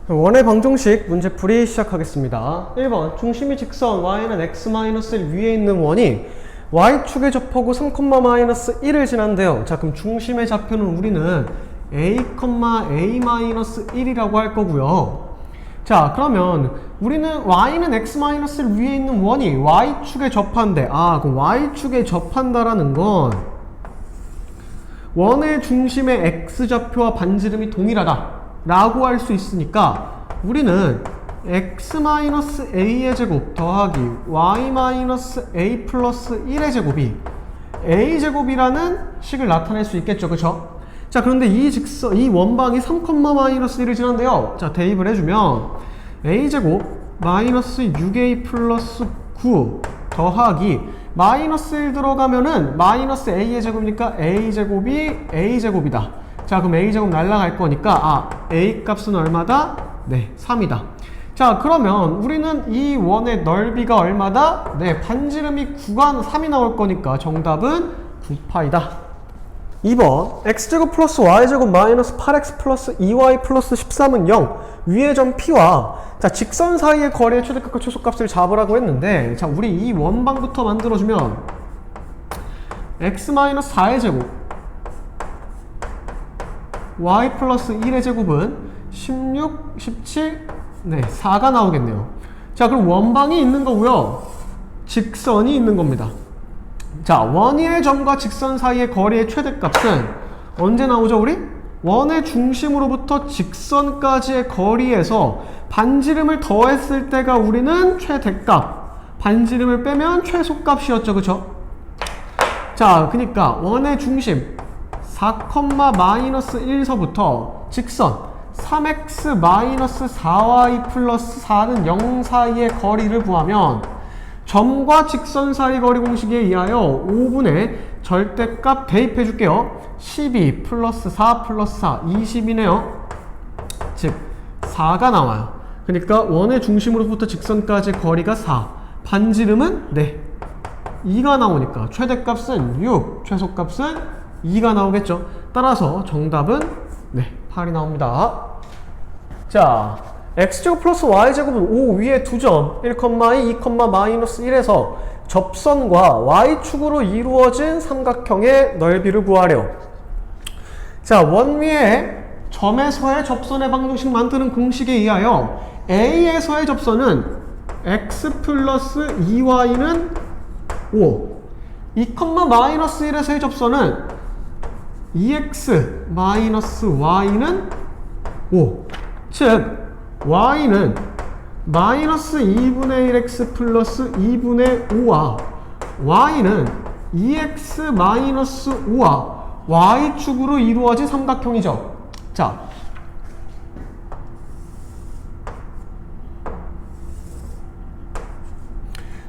원의 방정식 문제풀이 시작하겠습니다. 1번 중심이 직선 y는 x-1 위에 있는 원이 y축에 접하고 3,-1을 지난대요. 자, 그럼 중심의 좌표는 우리는 a,a-1이라고 할 거고요. 자, 그러면 우리는 y는 x-1 위에 있는 원이 y축에 접한대. 그럼 y축에 접한다라는 건 원의 중심의 x좌표와 반지름이 동일하다 라고 할 수 있으니까 우리는 x-a의 제곱 더하기 y-a 플러스 1의 제곱이 a제곱이라는 식을 나타낼 수 있겠죠. 그쵸? 자, 그런데 이 원방이 3,-1을 지난데요. 자, 대입을 해주면 a제곱 마이너스 6a 플러스 9 더하기 마이너스 1 들어가면은 마이너스 a의 제곱이니까 a제곱이 a제곱이다. 자, 그럼 a제곱 날라갈 거니까 a 값은 얼마다? 네, 3이다. 자, 그러면 우리는 이 원의 넓이가 얼마다? 네, 반지름이 9가 3이 나올 거니까 정답은 9파이다. 2번 x제곱 플러스 y제곱 마이너스 8x 플러스 2y 플러스 13은 0 위의 점 P와 자, 직선 사이의 거리의 최대값과 최소값을 잡으라고 했는데 자, 우리 이 원방부터 만들어주면 x-4의 제곱 y 플러스 1의 제곱은 16, 17, 네, 4가 나오겠네요. 자, 그럼 원방이 있는 거고요. 직선이 있는 겁니다. 자, 원위의 점과 직선 사이의 거리의 최대값은 언제 나오죠, 우리? 원의 중심으로부터 직선까지의 거리에서 반지름을 더했을 때가 우리는 최대값, 반지름을 빼면 최소값이었죠, 그쵸? 자, 그러니까 원의 중심 4,-1서부터 직선 3x-4y 플러스 4는 0 사이의 거리를 구하면 점과 직선 사이 거리 공식에 의하여 5분의 절대값 대입해 줄게요. 12 플러스 4 플러스 4 20이네요. 즉 4가 나와요. 그러니까 원의 중심으로부터 직선까지 거리가 4, 반지름은 네 2가 나오니까 최대값은 6, 최소값은 2가 나오겠죠. 따라서 정답은 네 8이 나옵니다. 자, x제곱 플러스 y제곱은 O 위에 두 점 1,2, 2,-1에서 접선과 y축으로 이루어진 삼각형의 넓이를 구하래요. 자, 원 위에 점에서의 접선의 방정식 만드는 공식에 의하여 A에서의 접선은 x 플러스 2y는 5 2,-1에서의 접선은 2x 마이너스 y는 5 즉 y는 마이너스 2분의 1x 플러스 2분의 5와 y는 2x 마이너스 5와 y축으로 이루어진 삼각형이죠.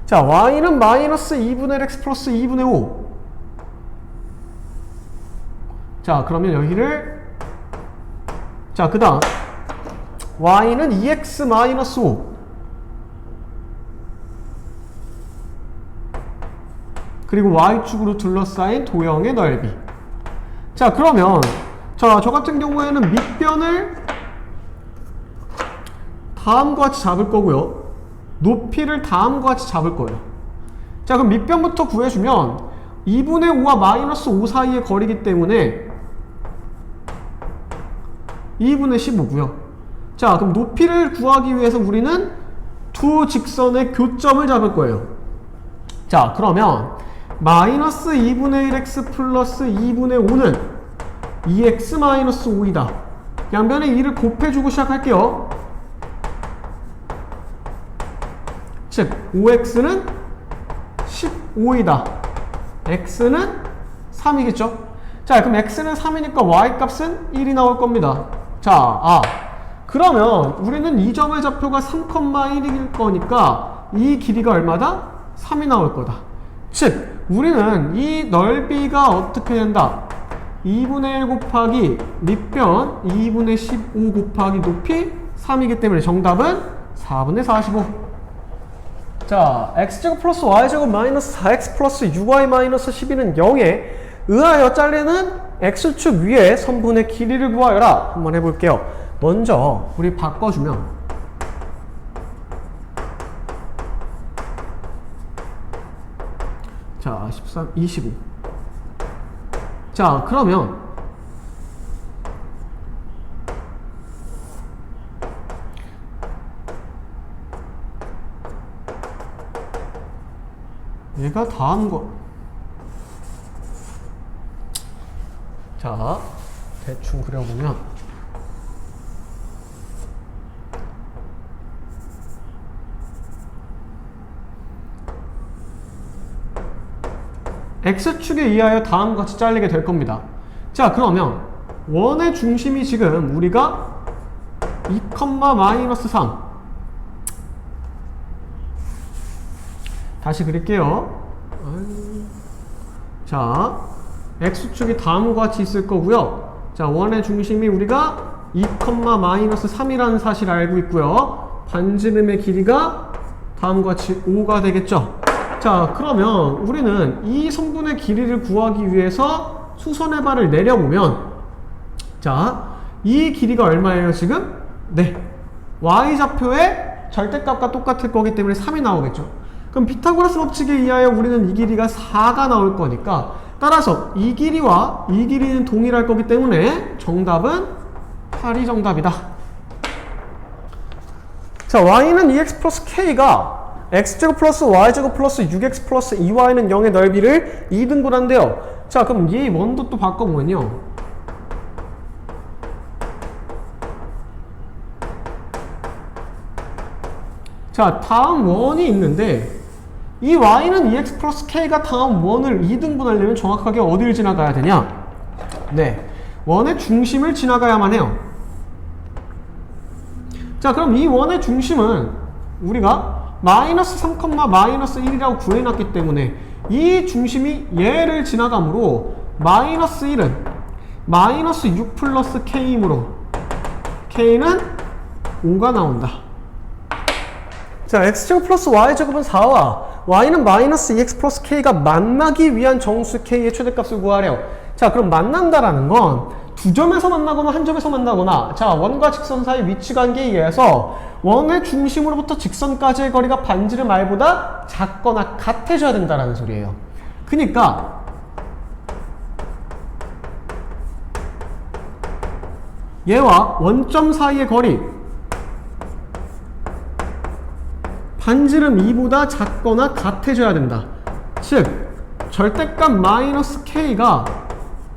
자, y는 마이너스 2분의 x 플러스 2분의 5. 자, 그러면 여기를 자, 그 다음 y는 2x 마이너스 5 그리고 y축으로 둘러싸인 도형의 넓이. 자, 그러면 저 같은 경우에는 밑변을 다음과 같이 잡을 거고요. 높이를 다음과 같이 잡을 거예요. 자, 그럼 밑변부터 구해주면 2분의 5와 마이너스 5 사이의 거리이기 때문에 2분의 15고요. 자, 그럼 높이를 구하기 위해서 우리는 두 직선의 교점을 잡을 거예요. 자, 그러면 마이너스 2분의 1x 플러스 2분의 5는 2x 마이너스 5이다. 양변에 2를 곱해주고 시작할게요. 즉 5x는 15이다. x는 3이겠죠? 자, 그럼 x는 3이니까 y값은 1이 나올 겁니다. 자, 그러면 우리는 이 점의 좌표가 3,1일 거니까 이 길이가 얼마다? 3이 나올 거다. 즉 우리는 이 넓이가 어떻게 된다? 2분의 1 곱하기 밑변 2분의 15 곱하기 높이 3이기 때문에 정답은 4분의 45. 자, x제곱 플러스 y제곱 마이너스 4x 플러스 6y 마이너스 12는 0에 의하여 잘리는 x축 위에 선분의 길이를 구하여라. 한번 해볼게요. 먼저 우리 바꿔주면 자 13, 25 자 그러면 얘가 다음 거 자 대충 그려보면 X축에 의하여 다음과 같이 잘리게 될 겁니다. 자 그러면 원의 중심이 지금 우리가 2, 마이너스 3 다시 그릴게요. 자 X축이 다음과 같이 있을 거고요. 자 원의 중심이 우리가 2, 마이너스 3이라는 사실을 알고 있고요. 반지름의 길이가 다음과 같이 5가 되겠죠. 자 그러면 우리는 이 성분의 길이를 구하기 위해서 수선의 발을 내려보면 자 이 길이가 얼마예요 지금? 네 y좌표의 절대값과 똑같을 거기 때문에 3이 나오겠죠. 그럼 피타고라스 법칙에 의하여 우리는 이 길이가 4가 나올 거니까 따라서 이 길이와 이 길이는 동일할 거기 때문에 정답은 8이 정답이다. 자 y는 2x 플러스 k가 x제곱 플러스 y제곱 플러스 6x 플러스 2y는 0의 넓이를 2등분한대요. 자 그럼 얘 원도 또 바꿔보면요. 자 다음 원이 있는데 이 y는 2x 플러스 k가 다음 원을 2등분하려면 정확하게 어디를 지나가야 되냐? 네 원의 중심을 지나가야만 해요. 자 그럼 이 원의 중심은 우리가 마이너스 3, 마이너스 1이라고 구해놨기 때문에 이 중심이 얘를 지나가므로 마이너스 1은 마이너스 6 플러스 k이므로 k는 5가 나온다. 자 x제곱 플러스 y제곱은 4와 y는 마이너스 2x 플러스 k가 만나기 위한 정수 k의 최대값을 구하래요. 자 그럼 만난다라는 건 두 점에서 만나거나 한 점에서 만나거나 자 원과 직선 사이 위치관계에 의해서 원의 중심으로부터 직선까지의 거리가 반지름 r보다 작거나 같아져야 된다는 소리예요. 그러니까 얘와 원점 사이의 거리 반지름 2보다 작거나 같아져야 된다. 즉 절대값 마이너스 k가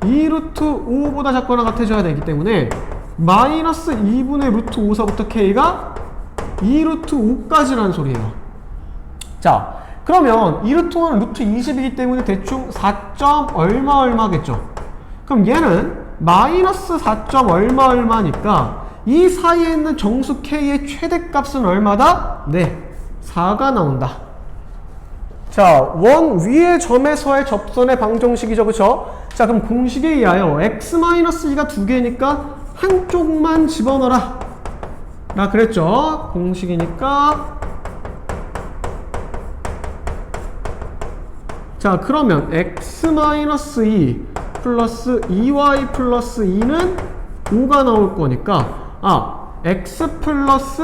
2 루트 5보다 작거나 같아져야 되기 때문에 마이너스 2분의 루트 5서부터 k가 2 루트 5까지라는 소리예요. 자 그러면 2 루트 5는 루트 20이기 때문에 대충 4점 얼마겠죠. 그럼 얘는 마이너스 4점 얼마니까 이 사이에 있는 정수 k의 최대값은 얼마다? 네 4가 나온다. 자, 원 위의 점에서의 접선의 방정식이죠. 그쵸? 자, 그럼 공식에 의하여 x-2가 두 개니까 한쪽만 집어넣어라 라 그랬죠. 공식이니까 자, 그러면 x-2 플러스 2y 플러스 2는 5가 나올 거니까 x 플러스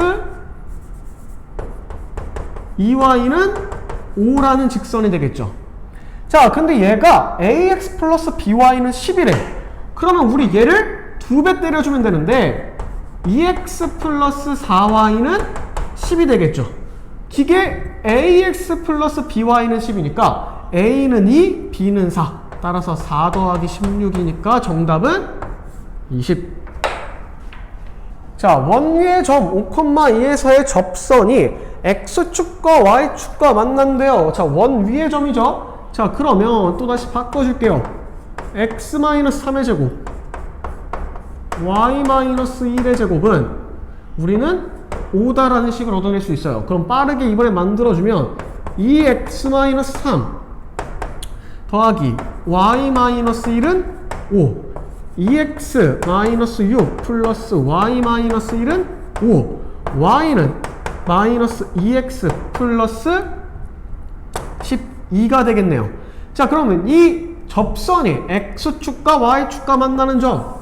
2y는 5라는 직선이 되겠죠. 자 근데 얘가 ax 플러스 by는 10이래. 그러면 우리 얘를 2배 때려주면 되는데 2x 플러스 4y는 10이 되겠죠. 기계 ax 플러스 by는 10이니까 a는 2, b는 4 따라서 4 더하기 16이니까 정답은 20. 자 원위의 점 5,2에서의 접선이 x축과 y축과 만난대요. 자 원위의 점이죠. 자 그러면 또다시 바꿔줄게요. x-3의 제곱 y-1의 제곱은 우리는 5다라는 식을 얻어낼 수 있어요. 그럼 빠르게 이번에 만들어주면 2x-3 더하기 y-1은 5 2x-6 플러스 y-1은 5 y는 마이너스 2x 플러스 12가 되겠네요. 자 그러면 이 접선이 x축과 y축과 만나는 점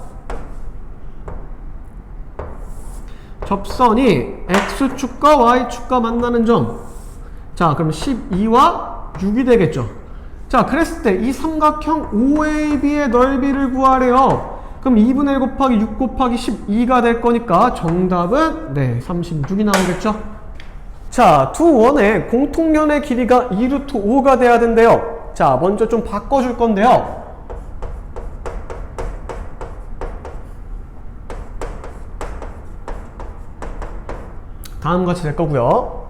접선이 X축과 Y축과 만나는 점. 자, 그럼 12와 6이 되겠죠. 자, 그랬을 때 이 삼각형 OAB의 넓이를 구하래요. 그럼 2분의 1 곱하기 6 곱하기 12가 될 거니까 정답은 네, 36이 나오겠죠. 자, 두 원의 공통연의 길이가 2루트 5가 돼야 된대요. 자, 먼저 좀 바꿔줄 건데요. 다음과 같이 될 거고요.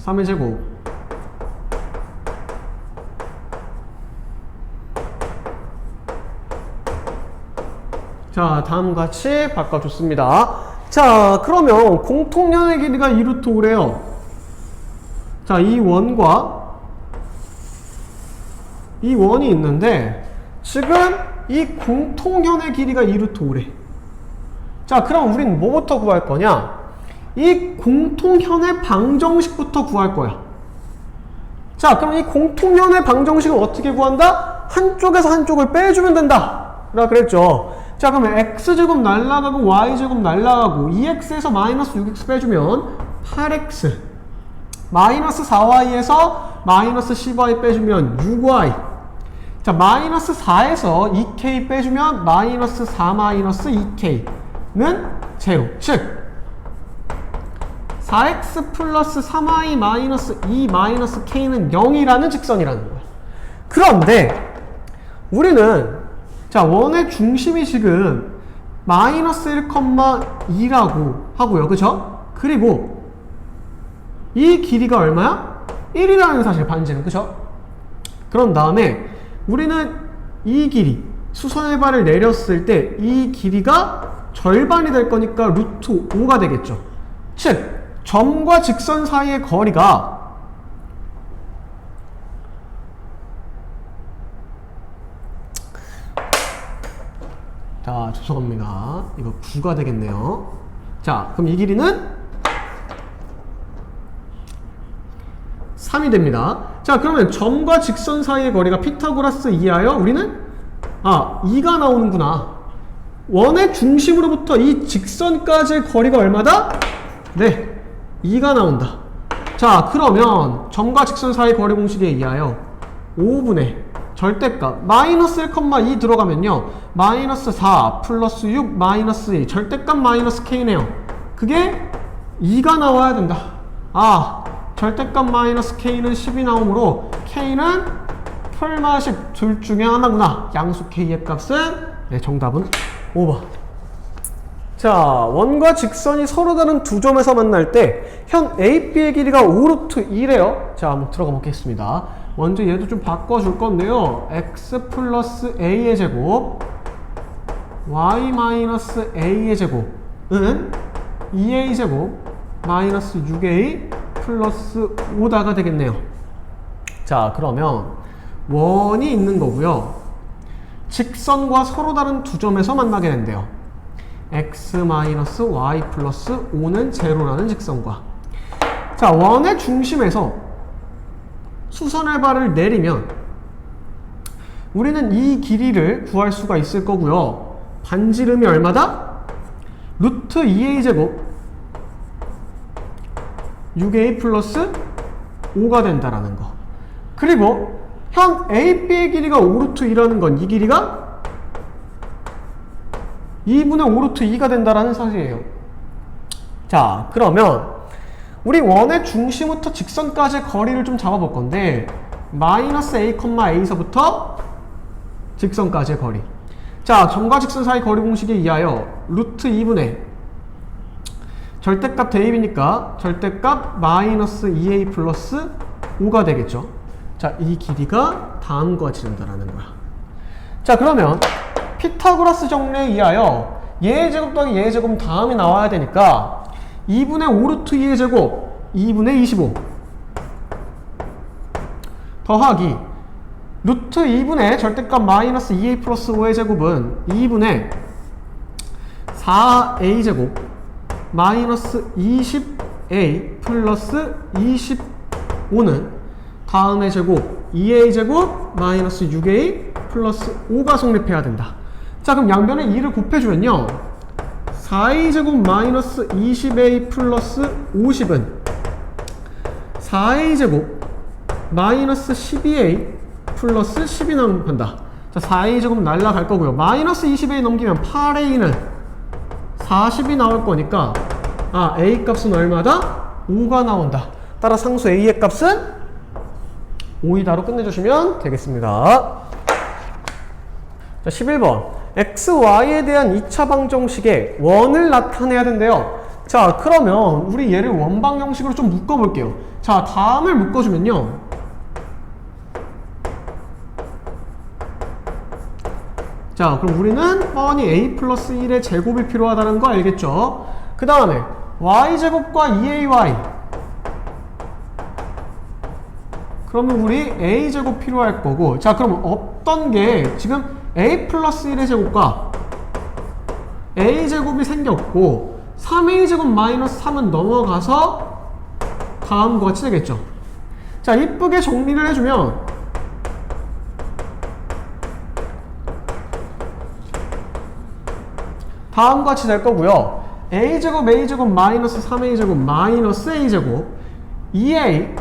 3의 제곱 자, 다음과 같이 바꿔줬습니다. 자, 그러면 공통연의 길이가 2루트 5래요. 자, 이 원과 이 원이 있는데 지금 이 공통연의 길이가 2루트 5래. 자, 그럼 우린 뭐부터 구할 거냐? 이 공통현의 방정식부터 구할 거야. 자, 그럼 이 공통현의 방정식을 어떻게 구한다? 한쪽에서 한쪽을 빼주면 된다 라 그랬죠. 자, 그러면 x제곱 날라가고 y제곱 날라가고 2x에서 마이너스 6x 빼주면 8x, 마이너스 4y에서 마이너스 10y 빼주면 6y. 자, 마이너스 4에서 2k 빼주면 마이너스 4 마이너스 2k는 제로. 즉 4x 플러스 3y 마이너스 2 마이너스 k는 0이라는 직선이라는 거야. 그런데 우리는 자, 원의 중심이 지금 마이너스 1,2라고 하고요. 그쵸? 그리고 이 길이가 얼마야? 1이라는 사실 반지는. 그쵸? 그런 다음에 우리는 이 길이 수선의 발을 내렸을 때 이 길이가 절반이 될 거니까 루트 5가 되겠죠. 즉 점과 직선 사이의 거리가 자, 죄송합니다. 이거 9가 되겠네요. 자, 그럼 이 길이는 3이 됩니다. 자, 그러면 점과 직선 사이의 거리가 피타고라스 이하여 우리는 2가 나오는구나. 원의 중심으로부터 이 직선까지의 거리가 얼마다? 네, 2가 나온다. 자, 그러면 점과 직선 사이의 거리 공식에 의하여 5분의 절대값 마이너스 1,2 들어가면요 마이너스 4 플러스 6 마이너스 2 절대값 마이너스 k네요. 그게 2가 나와야 된다. 절대값 마이너스 k는 10이 나오므로 k는 펄마 10 둘 중에 하나구나. 양수 k의 값은 네, 정답은 5번. 자, 원과 직선이 서로 다른 두 점에서 만날 때 현 AB의 길이가 5루트 2래요. 자, 한번 들어가 보겠습니다. 먼저 얘도 좀 바꿔줄 건데요. x 플러스 a의 제곱 y 마이너스 a의 제곱은 2a 제곱 마이너스 6a 플러스 5다가 되겠네요. 자, 그러면 원이 있는 거고요. 직선과 서로 다른 두 점에서 만나게 된대요. x 마이너스 y 플러스 5는 제로라는 직선과 자, 원의 중심에서 수선의 발을 내리면 우리는 이 길이를 구할 수가 있을 거고요. 반지름이 얼마다? 루트 2a 제곱 6a 플러스 5가 된다라는 거. 그리고 현 AB의 길이가 5루트 2라는 건 이 길이가 2분의 5루트 2가 된다라는 사실이에요. 자, 그러면 우리 원의 중심부터 직선까지의 거리를 좀 잡아볼 건데 마이너스 a, a서부터 직선까지의 거리. 자, 점과 직선 사이 거리 공식에 의하여 루트 2분의 절대값 대입이니까 절대값 마이너스 2a 플러스 5가 되겠죠. 자, 이 길이가 다음과 같이 된다라는 거야. 자, 그러면 피타고라스 정리에 의하여 얘의 제곱 더하기 얘의 제곱 다음이 나와야 되니까 2분의 5루트 2의 제곱 2분의 25 더하기 루트 2분의 절대값 마이너스 2a 플러스 5의 제곱은 2분의 4a 제곱 마이너스 20a 플러스 25는 다음의 제곱 2a 제곱 마이너스 6a 플러스 5가 성립해야 된다. 자, 그럼 양변에 2를 곱해주면요 4a제곱 마이너스 20a 플러스 50은 4a제곱 마이너스 12a 플러스 10이 남는다. 자, 4a제곱 날라갈 거고요. 마이너스 20a 넘기면 8a는 40이 나올 거니까 a 값은 얼마다? 5가 나온다. 따라 상수 a의 값은 5이다로 끝내주시면 되겠습니다. 자, 11번 x, y에 대한 2차 방정식의 원을 나타내야 된대요. 자, 그러면 우리 얘를 원방 형식으로 좀 묶어볼게요. 자, 다음을 묶어주면요, 자, 그럼 우리는 뻔히 a 플러스 1의 제곱이 필요하다는 거 알겠죠? 그 다음에 y제곱과 2ay, 그러면 우리 a제곱 필요할 거고, 자, 그럼 어떤 게 지금 a 플러스 1의 제곱과 a제곱이 생겼고 3a제곱 마이너스 3은 넘어가서 다음과 같이 되겠죠. 자, 이쁘게 정리를 해주면 다음과 같이 될 거고요. a제곱 마이너스 3a제곱 마이너스 a제곱 2a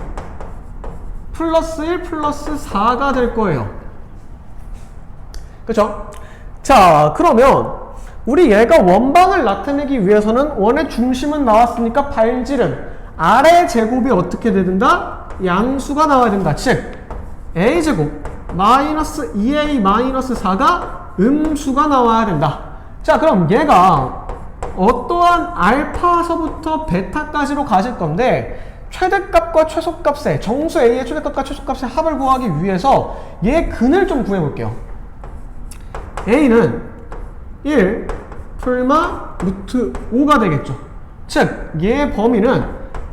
플러스 1 플러스 4가 될 거예요. 그쵸? 자, 그러면 우리 얘가 원방을 나타내기 위해서는 원의 중심은 나왔으니까 반지름 아래 제곱이 어떻게 된다? 양수가 나와야 된다. 즉 a제곱 마이너스 2a 마이너스 4가 음수가 나와야 된다. 자, 그럼 얘가 어떠한 알파서부터 베타까지로 가질 건데 최대값과 최소값의 정수 a의 최대값과 최소값의 합을 구하기 위해서 얘 근을 좀 구해볼게요. a는 1 풀마 루트 5가 되겠죠. 즉 얘의 범위는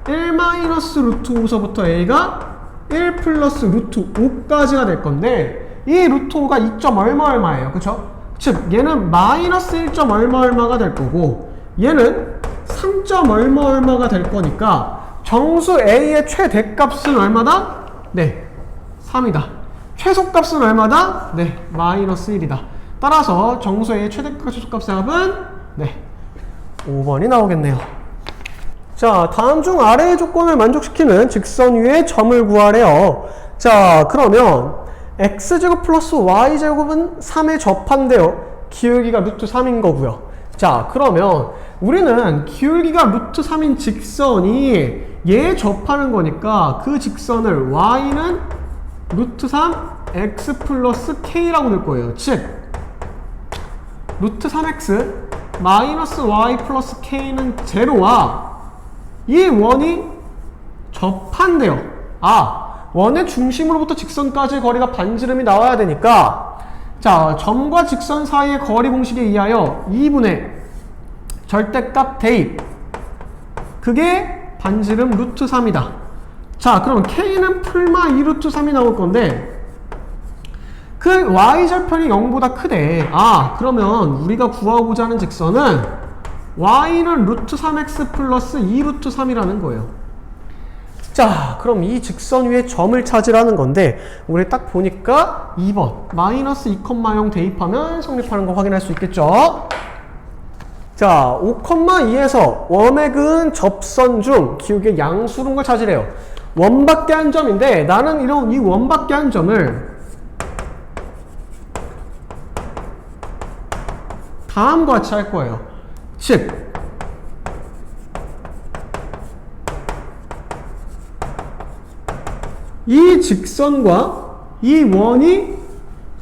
1 마이너스 루트 5서부터 a가 1 플러스 루트 5까지가 될 건데 이 루트 5가 2점 얼마예요. 그쵸? 즉 얘는 마이너스 1점 얼마가 될 거고 얘는 3점 얼마가 될 거니까 정수 a의 최대값은 얼마다? 네, 3이다. 최소값은 얼마다? 네, 마이너스 1이다. 따라서 정수 a의 최대값과 최소값의 합은 네, 5번이 나오겠네요. 자, 다음 중 아래의 조건을 만족시키는 직선 위의 점을 구하래요. 자, 그러면 x제곱 플러스 y제곱은 3에 접한대요. 기울기가 루트 3인 거고요. 자, 그러면 우리는 기울기가 루트 3인 직선이 얘에 접하는 거니까 그 직선을 y는 루트 3 x 플러스 k라고 낼 거예요. 즉 루트 3x 마이너스 y 플러스 k는 제로와 이 원이 접한대요. 원의 중심으로부터 직선까지의 거리가 반지름이 나와야 되니까 자, 점과 직선 사이의 거리 공식에 의하여 2분의 절대값 대입, 그게 반지름 루트 3이다. 자, 그럼 k는 풀마 2 루트 3이 나올 건데 그 y절편이 0보다 크대. 그러면 우리가 구하고자 하는 직선은 y는 루트 3x 플러스 2 루트 3이라는 거예요. 자, 그럼 이 직선 위에 점을 찾으라는 건데 우리 딱 보니까 2번 마이너스 2,0 대입하면 성립하는 거 확인할 수 있겠죠. 자, 5,2에서 원에 그은 접선 중 기울기의 양수른 걸 찾으래요. 원밖에 한 점인데 나는 이런 이 원밖에 한 점을 다음과 같이 할 거예요. 즉 이 직선과 이 원이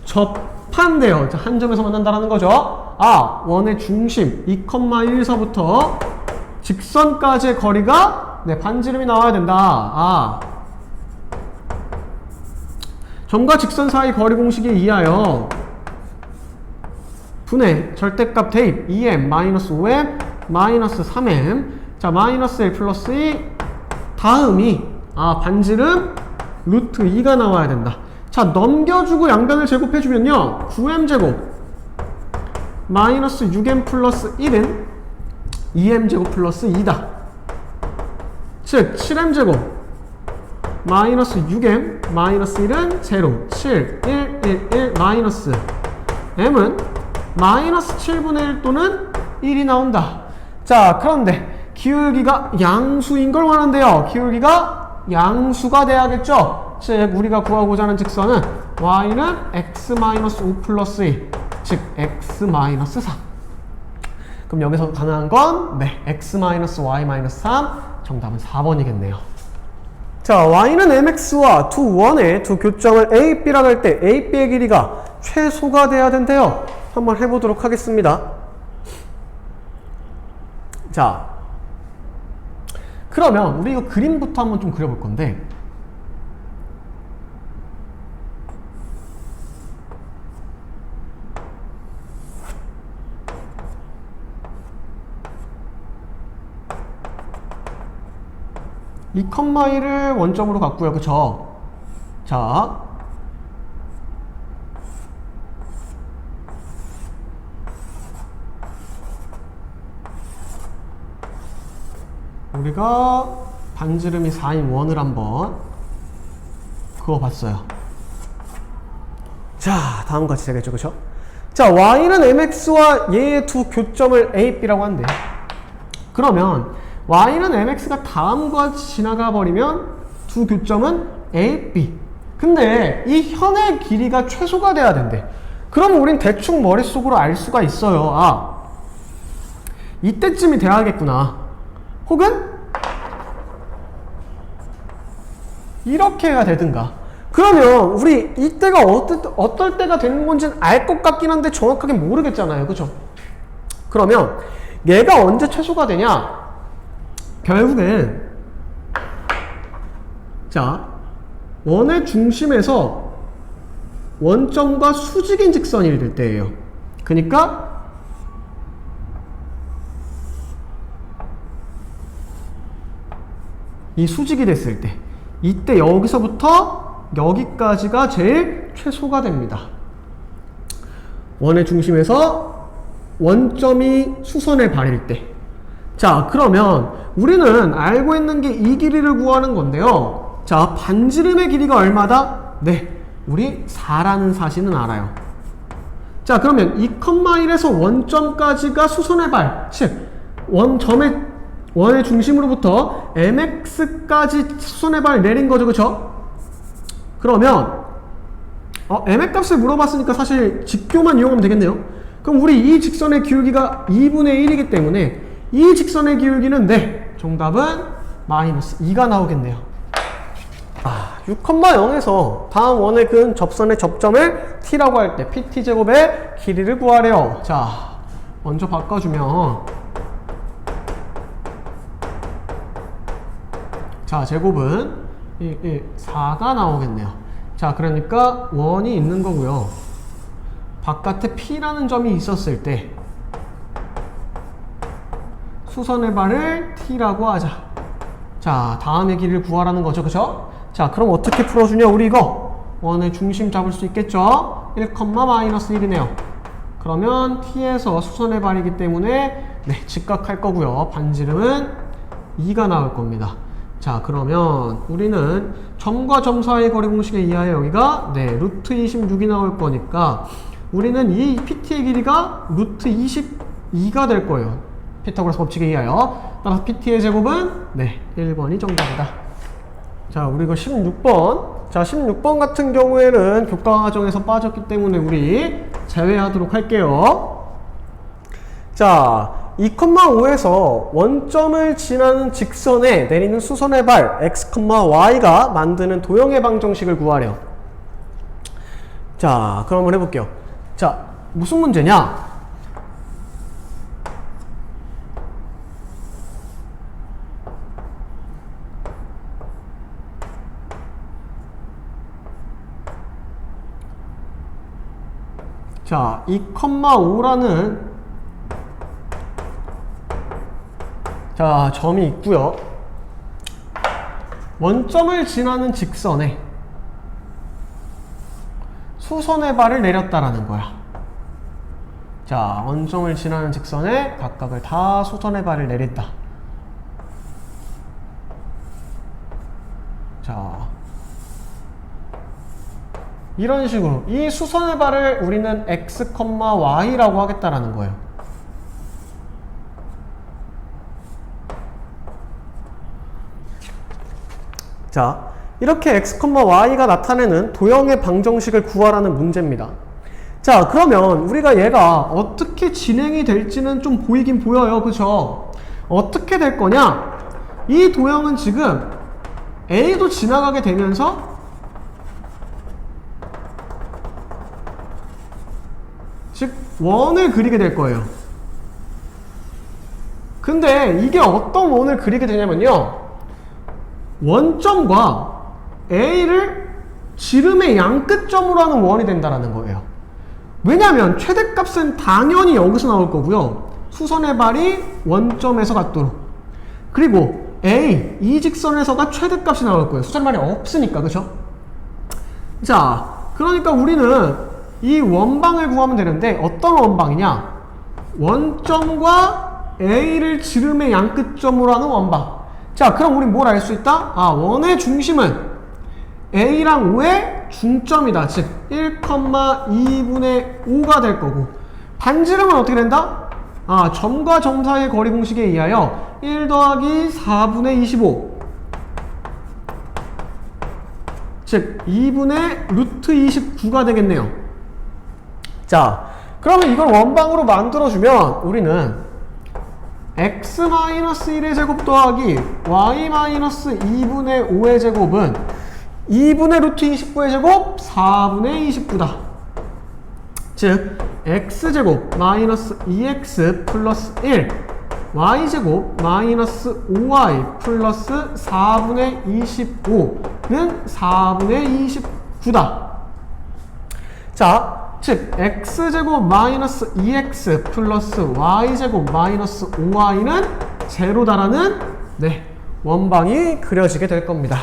접한대요. 자, 한 점에서 만난다는 거죠. 원의 중심 2,1서부터 직선까지의 거리가 네, 반지름이 나와야 된다. 점과 직선 사이 거리 공식에 의하여 분의 절대값 대입 2m 마이너스 5m 마이너스 3m 자, 마이너스 1 플러스 2 다음이 반지름 루트 2가 나와야 된다. 자, 넘겨주고 양변을 제곱해주면요 9m제곱 마이너스 6m 플러스 1은 2m제곱 플러스 2다. 즉 7m제곱 마이너스 6m 마이너스 1은 0 7 1 1 1 마이너스 m은 마이너스 7분의 1 또는 1이 나온다. 자, 그런데 기울기가 양수인 걸 원하는데요. 기울기가 양수가 돼야겠죠. 즉 우리가 구하고자 하는 직선은 y는 x-5 플러스 2, 즉 x-4. 그럼 여기서 가능한 건 네, x-y-3, 정답은 4번이겠네요. 자, y는 mx와 두 원의 두 교점을 a, b라고 할 때 a, b의 길이가 최소가 돼야 된대요. 한번 해보도록 하겠습니다. 자, 그러면 우리 이거 그림부터 한번 좀 그려볼 건데, 이 컴마이를 원점으로 갖고요. 그쵸? 자, 우리가 반지름이 4인 원을 한번 그어봤어요. 자, 다음과 같이 되겠죠. 그쵸? 자, y는 mx와 얘의 두 교점을 a, b라고 한대요. 그러면 y는 mx가 다음과 같이 지나가 버리면 두 교점은 a, b. 근데 이 현의 길이가 최소가 돼야 된대. 그럼 우린 대충 머릿속으로 알 수가 있어요. 아, 이때쯤이 돼야겠구나. 혹은 이렇게 해야 되든가. 그러면 우리 이때가 어떨 때가 되는 건지는 알 것 같긴 한데 정확하게 모르겠잖아요. 그죠? 그러면 얘가 언제 최소가 되냐? 결국엔 자, 원의 중심에서 원점과 수직인 직선이 될 때예요. 그러니까 이 수직이 됐을 때, 이때 여기서부터 여기까지가 제일 최소가 됩니다. 원의 중심에서 원점이 수선에 발일 때. 자, 그러면 우리는 알고 있는 게 이 길이를 구하는 건데요. 자, 반지름의 길이가 얼마다? 네, 우리 4라는 사실은 알아요. 자, 그러면 2,1에서 원점까지가 수선의 발, 즉 원의 중심으로부터 mx까지 수선의 발 내린 거죠. 그쵸? 그러면 mx 값을 물어봤으니까 사실 직교만 이용하면 되겠네요. 그럼 우리 이 직선의 기울기가 2분의 1이기 때문에 이 직선의 기울기는 네, 정답은 마이너스 2가 나오겠네요. 6,0에서 다음 원의 근 접선의 접점을 t라고 할 때 pt제곱의 길이를 구하래요. 자, 먼저 바꿔주면, 자, 제곱은 4가 나오겠네요. 자, 그러니까 원이 있는 거고요. 바깥에 p라는 점이 있었을 때 수선의 발을 t라고 하자. 자, 다음의 길이를 구하라는 거죠. 그쵸? 자, 그럼 어떻게 풀어주냐? 우리 이거 원의 중심 잡을 수 있겠죠? 1,-1이네요. 그러면 t에서 수선의 발이기 때문에 네, 직각할 거고요. 반지름은 2가 나올 겁니다. 자, 그러면 우리는 점과 점 사이의 거리 공식에 의하여 여기가 네, 루트 26이 나올 거니까 우리는 이 PT의 길이가 루트 22가 될 거예요. 피타고라스 법칙에 의하여. 따라서 PT의 제곱은 네, 1번이 정답이다. 자, 우리 이거 16번. 자, 16번 같은 경우에는 교과 과정에서 빠졌기 때문에 우리 제외하도록 할게요. 자, 2,5에서 원점을 지나는 직선에 내리는 수선의 발 x, y가 만드는 도형의 방정식을 구하래요. 자, 그럼 한번 해볼게요. 자, 무슨 문제냐? 자, 2,5라는 자, 점이 있고요. 원점을 지나는 직선에 수선의 발을 내렸다라는 거야. 자, 원점을 지나는 직선에 각각을 다 수선의 발을 내린다. 자, 이런 식으로 이 수선의 발을 우리는 x, y라고 하겠다라는 거예요. 자, 이렇게 x, y가 나타내는 도형의 방정식을 구하라는 문제입니다. 자, 그러면 우리가 얘가 어떻게 진행이 될지는 좀 보이긴 보여요. 그쵸? 어떻게 될 거냐? 이 도형은 지금 A도 지나가게 되면서 즉 원을 그리게 될 거예요. 근데 이게 어떤 원을 그리게 되냐면요, 원점과 A를 지름의 양끝점으로 하는 원이 된다는 거예요. 왜냐하면 최대값은 당연히 여기서 나올 거고요, 수선의 발이 원점에서 같도록, 그리고 A, 이 직선에서가 최대값이 나올 거예요. 수선의 발이 없으니까. 그쵸? 자, 그러니까 우리는 이 원방을 구하면 되는데, 어떤 원방이냐? 원점과 A를 지름의 양끝점으로 하는 원방. 자, 그럼 우린 뭘 알 수 있다? 아, 원의 중심은 A랑 O의 중점이다. 즉 1,2분의 5가 될 거고, 반지름은 어떻게 된다? 아, 점과 점 사이의 거리 공식에 의하여 1 더하기 4분의 25, 즉 2분의 루트 29가 되겠네요. 자, 그러면 이걸 원방으로 만들어주면 우리는 x-1의 제곱 더하기 y-2분의 5의 제곱은 2분의 루트 29의 제곱 4분의 29다. 즉 x제곱 마이너스 2x 플러스 1, y제곱 마이너스 5y 플러스 4분의 25는 4분의 29다. 자, 즉 x제곱 마이너스 2x 플러스 y제곱 마이너스 5y는 제로다라는 원방이 그려지게 될 겁니다.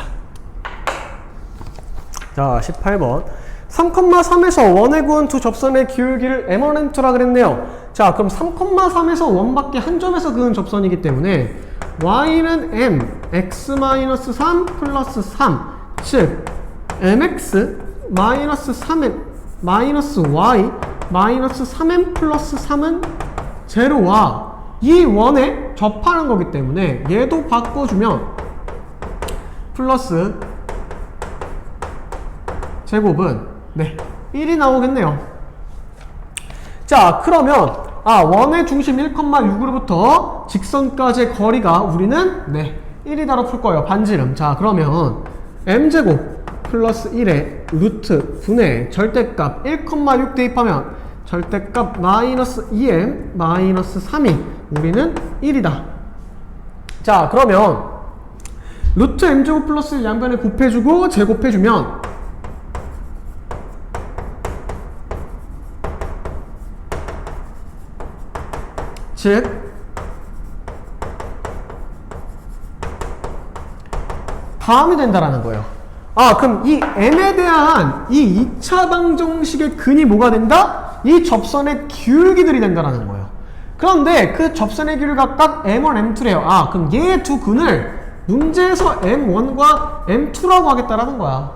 자, 18번 3,3에서 원에 구한 두 접선의 기울기를 m1, m2라 그랬네요. 자, 그럼 3,3에서 원밖에 한 점에서 그은 접선이기 때문에 y는 m, x-3 플러스 3, 즉 mx 마이너스 3m 마이너스 y 마이너스 3m 플러스 3은 제로와 이 원에 접하는 거기 때문에 얘도 바꿔주면 플러스 제곱은 1이 나오겠네요. 자, 그러면 원의 중심 1,6으로부터 직선까지의 거리가 우리는 1이다로 풀 거예요. 반지름. 자, 그러면 m제곱 플러스 1에 루트 분의 절대값 1,6 대입하면 절대값 마이너스 2m 마이너스 3이 우리는 1이다. 자, 그러면 루트 m제곱 플러스 1 양변에 곱해주고 제곱해주면 즉 다음이 된다라는 거예요. 그럼 이 m에 대한 이 2차 방정식의 근이 뭐가 된다? 이 접선의 기울기들이 된다라는 거예요. 그런데 그 접선의 기울기 각각 m1, m2래요. 그럼 얘 두 근을 문제에서 m1과 m2라고 하겠다라는 거야.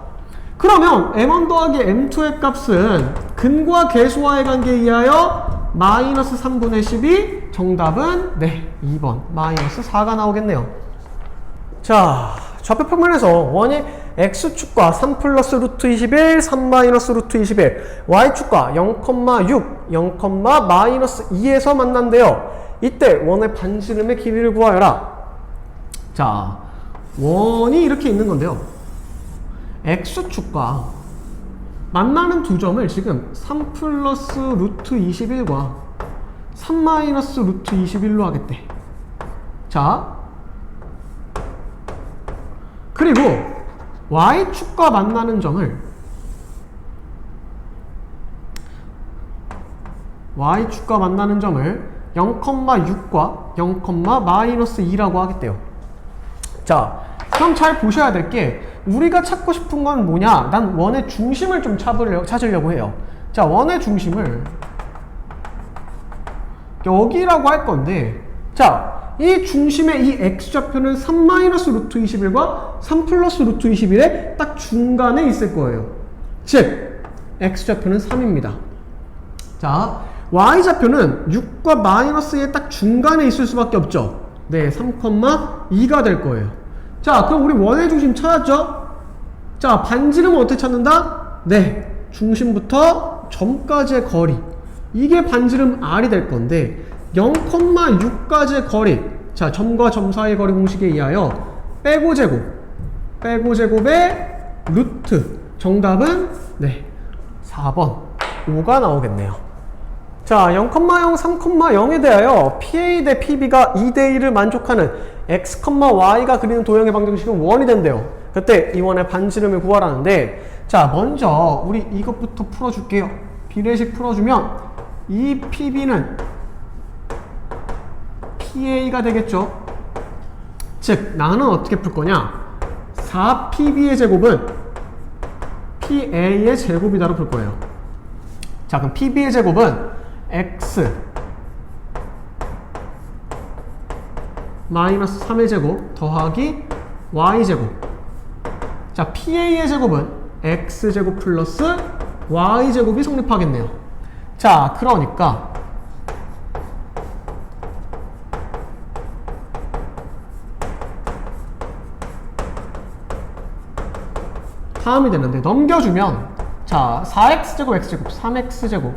그러면 m1 더하기 m2의 값은 근과 계수와의 관계에 의하여 마이너스 3분의 12, 정답은 2번 마이너스 4가 나오겠네요. 자, 좌표 평면에서 원이 x축과 3 플러스 루트 21, 3 마이너스 루트 21, y축과 0,6, 0, 마이너스 2에서 만난대요. 이때 원의 반지름의 길이를 구하여라. 자, 원이 이렇게 있는 건데요, x축과 만나는 두 점을 지금 3 플러스 루트 21과 3 마이너스 루트 21로 하겠대. 자, 그리고 y축과 만나는 점을 y축과 만나는 점을 0,6과 0, 마이너스 2라고 하겠대요. 자, 그럼 잘 보셔야 될 게, 우리가 찾고 싶은 건 뭐냐? 난 원의 중심을 좀 찾으려고 해요. 자, 원의 중심을 여기라고 할 건데, 자, 이 중심의 이 x좌표는 3 마이너스 루트 21과 3 플러스 루트 21의 딱 중간에 있을 거예요. 즉 x좌표는 3입니다. 자, y좌표는 6과 마이너스의 딱 중간에 있을 수밖에 없죠. 3,2가 될 거예요. 자, 그럼 우리 원의 중심 찾았죠? 자, 반지름은 어떻게 찾는다? 네, 중심부터 점까지의 거리. 이게 반지름 R이 될 건데 0,6까지의 거리. 자, 점과 점 사이의 거리 공식에 의하여 빼고 제곱의 루트. 정답은 네, 4번 5가 나오겠네요. 자, 0,0, 3,0에 대하여 PA 대 PB가 2대 1을 만족하는 X, Y가 그리는 도형의 방정식은 원이 된대요. 그때 이 원의 반지름을 구하라는데, 자, 먼저 우리 이것부터 풀어줄게요. 비례식 풀어주면 이 PB는 PA가 되겠죠. 즉 나는 어떻게 풀 거냐, 4PB의 제곱은 PA의 제곱이다로 풀 거예요. 자, 그럼 PB의 제곱은 X 마이너스 3의 제곱 더하기 Y 제곱. 자, PA의 제곱은 X 제곱 플러스 Y 제곱이 성립하겠네요. 자, 그러니까 다음이 되는데 넘겨주면, 자, 4x제곱 x제곱 3x제곱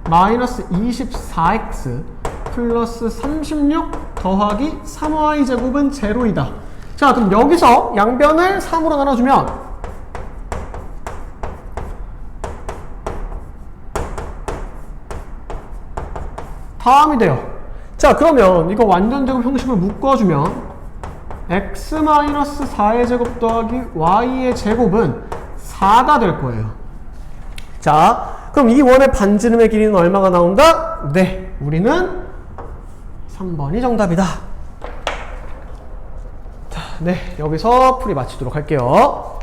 마이너스 24x 플러스 36 더하기 3y제곱은 제로이다. 자, 그럼 여기서 양변을 3으로 나눠주면 다음이 돼요. 자, 그러면 이거 완전제곱 형식을 묶어주면 x-4의 제곱 더하기 y의 제곱은 4가 될 거예요. 자, 그럼 이 원의 반지름의 길이는 얼마가 나온다? 네, 우리는 3번이 정답이다. 자, 네, 여기서 풀이 마치도록 할게요.